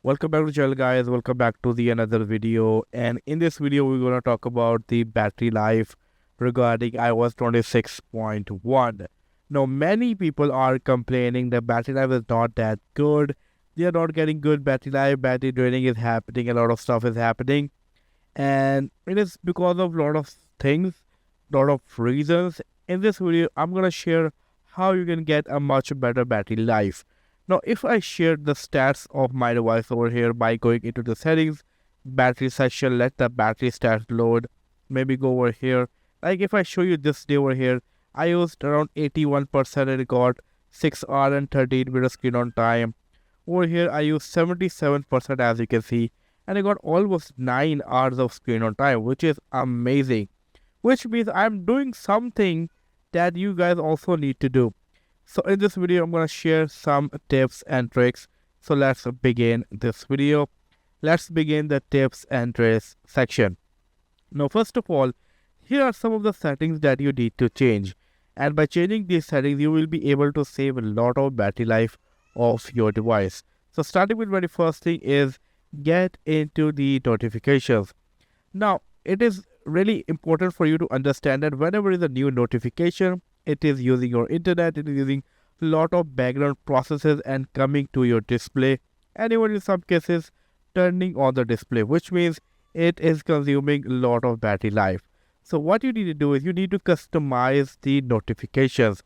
Welcome back to the channel, guys. Welcome back to the another video. And in this video, we're gonna talk about the battery life regarding iOS 26.1. Now, many people are complaining that battery life is not that good. They are not getting good battery life. Battery draining is happening. A lot of stuff is happening, and it is because of a lot of things, lot of reasons. In this video, I'm gonna share how you can get a much better battery life. Now, if I share the stats of my device over here by going into the settings, battery section, let the battery stats load, maybe go over here. Like if I show you this day over here, I used around 81% and got 6 hours and 13 minutes screen on time. Over here, I used 77% as you can see, and I got almost 9 hours of screen on time, which is amazing. Which means I'm doing something that you guys also need to do. So in this video, I'm going to share some tips and tricks. So let's begin this video. Let's begin the tips and tricks section. Now, first of all, here are some of the settings that you need to change. And by changing these settings, you will be able to save a lot of battery life of your device. So starting with very first thing is get into the notifications. Now, it is really important for you to understand that whenever is a new notification, it is using your internet, it is using a lot of background processes and coming to your display, and even in some cases turning on the display, which means it is consuming a lot of battery life. So what you need to do is you need to customize the notifications.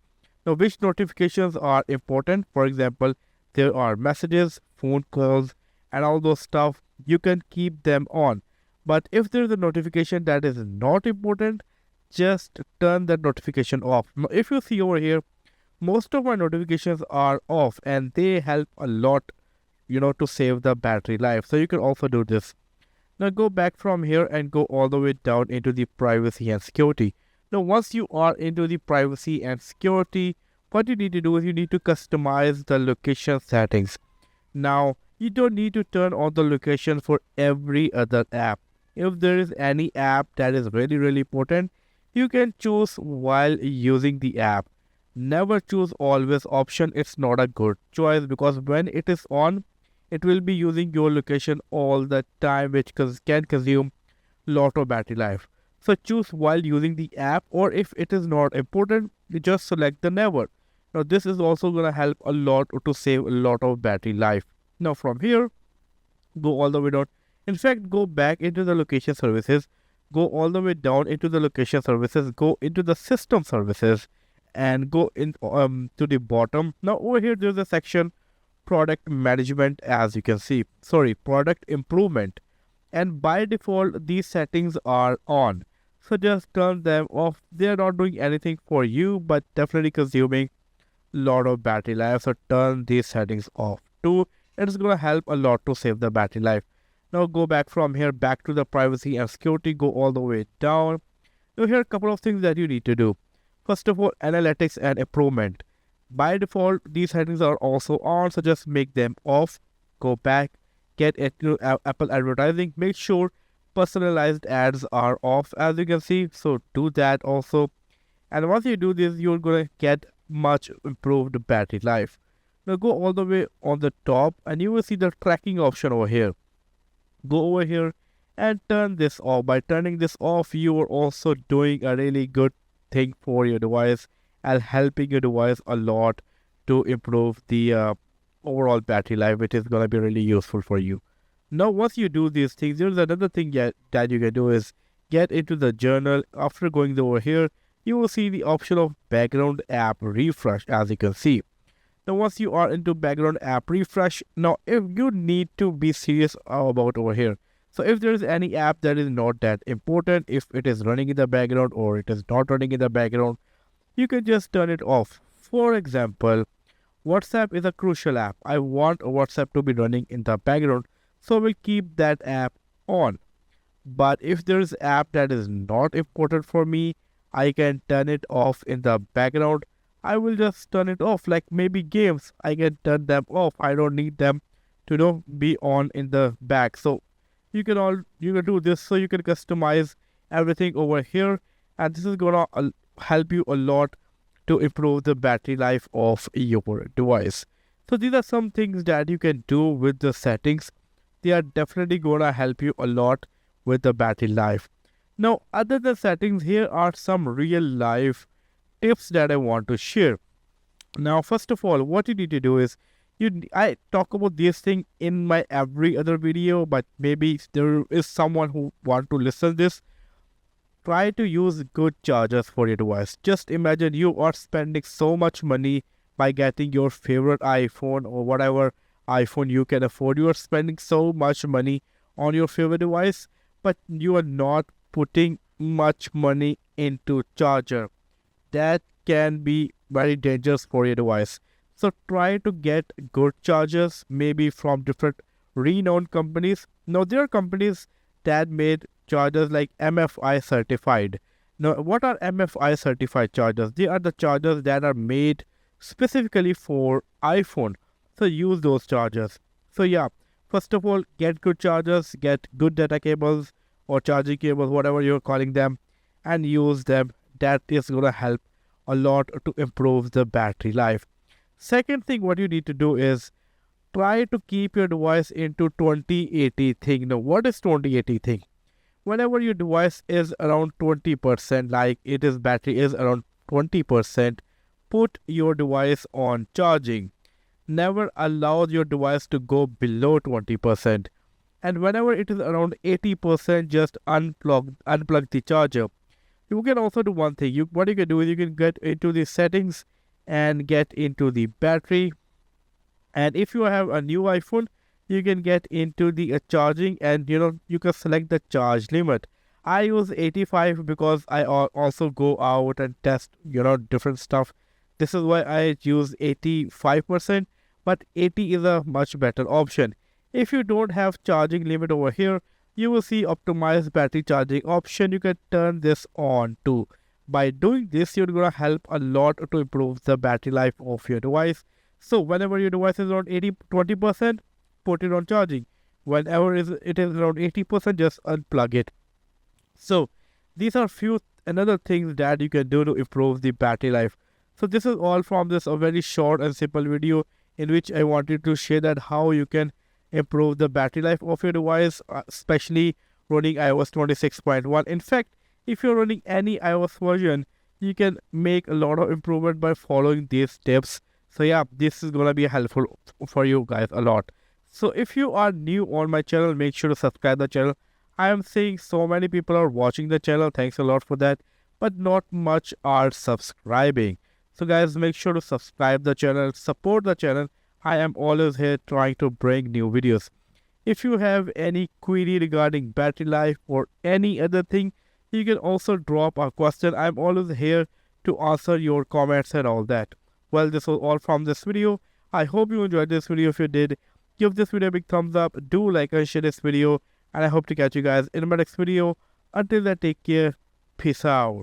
Now, which notifications are important? For example, there are messages, phone calls, and all those stuff. You can keep them on. But if there is a notification that is not important, just turn that notification off. Now, if you see over here, most of my notifications are off and they help a lot, to save the battery life. So you can also do this. Now go back from here and go all the way down into the privacy and security. Now, once you are into the privacy and security, what you need to do is you need to customize the location settings. Now, you don't need to turn on the location for every other app. If there is any app that is really important, you can choose while using the app. Never choose always option. It's not a good choice because when it is on, it will be using your location all the time, which can consume lot of battery life. So choose while using the app, or if it is not important, you just select the never. Now this is also gonna help a lot to save a lot of battery life. Now from here, go all the way down. In fact, go back into the location services. Go all the way down into the location services, go into the system services, and go in to the bottom. Now over here there's a section product management, as you can see, product improvement, and by default these settings are on, so just turn them off. They are not doing anything for you but definitely consuming a lot of battery life, so turn these settings off too. It's gonna help a lot to save the battery life. Now go back from here, back to the privacy and security, go all the way down. Now here are a couple of things that you need to do. First of all, analytics and improvement. By default, these settings are also on, so just make them off. Go back, get into Apple advertising. Make sure personalized ads are off, as you can see. So do that also. And once you do this, you're gonna get much improved battery life. Now go all the way on the top and you will see the tracking option over here. Go over here and turn this off. By turning this off, you are also doing a really good thing for your device and helping your device a lot to improve the overall battery life, which is going to be really useful for you. Now, once you do these things, there's another thing that you can do is get into the journal. After going over here, you will see the option of background app refresh, as you can see. Now, once you are into background app refresh, now if you need to be serious about over here. So if there is any app that is not that important, if it is running in the background or it is not running in the background, you can just turn it off. For example, WhatsApp is a crucial app. I want WhatsApp to be running in the background, so we'll keep that app on. But if there is app that is not important for me, I can turn it off in the background. I will just turn it off, like maybe games. I can turn them off. I don't need them to be on in the back. So you can do this. So you can customize everything over here, and this is gonna help you a lot to improve the battery life of your device. So these are some things that you can do with the settings. they are definitely gonna help you a lot with the battery life. Now, other than settings, here are some real life tips that I want to share. Now, first of all, what you need to do is I talk about this thing in my every other video, but maybe there is someone who want to listen this. Try to use good chargers for your device. Just imagine you are spending so much money by getting your favorite iPhone or whatever iPhone you can afford. You are spending so much money on your favorite device, but you are not putting much money into charger. That can be very dangerous for your device. So try to get good chargers, maybe from different renowned companies. Now there are companies that made chargers like MFI certified. Now what are MFI certified chargers? They are the chargers that are made specifically for iPhone. So use those chargers. So yeah, first of all, get good chargers, get good data cables or charging cables, whatever you're calling them, and use them. That is going to help a lot to improve the battery life. Second thing, what you need to do is try to keep your device into 2080 thing. Now, what is 2080 thing? Whenever your device is around 20%, like it is battery is around 20%, put your device on charging. Never allow your device to go below 20%. And whenever it is around 80%, just unplug the charger. You can also do one thing. What you can do is you can get into the settings and get into the battery. And if you have a new iPhone, you can get into the charging, and you can select the charge limit. I use 85 because I also go out and test different stuff. This is why I use 85%, but 80 is a much better option. If you don't have charging limit over here, you will see optimized battery charging option. You can turn this on too. By doing this, you're going to help a lot to improve the battery life of your device. So whenever your device is around 20%, put it on charging. Whenever it is around 80%, just unplug it. So these are few another things that you can do to improve the battery life. So this is all from this a very short and simple video in which I wanted to share that how you can improve the battery life of your device, especially running iOS 26.1. In fact, if you're running any iOS version, you can make a lot of improvement by following these tips. So yeah, this is gonna be helpful for you guys a lot. So if you are new on my channel, make sure to subscribe the channel. I am seeing so many people are watching the channel. Thanks a lot for that, but not much are subscribing. So guys, make sure to subscribe the channel, support the channel. I am always here trying to bring new videos. If you have any query regarding battery life or any other thing, you can also drop a question. I'm always here to answer your comments and all that. Well, this was all from this video. I hope you enjoyed this video. If you did, give this video a big thumbs up. Do like and share this video. And I hope to catch you guys in my next video. Until then, take care. Peace out.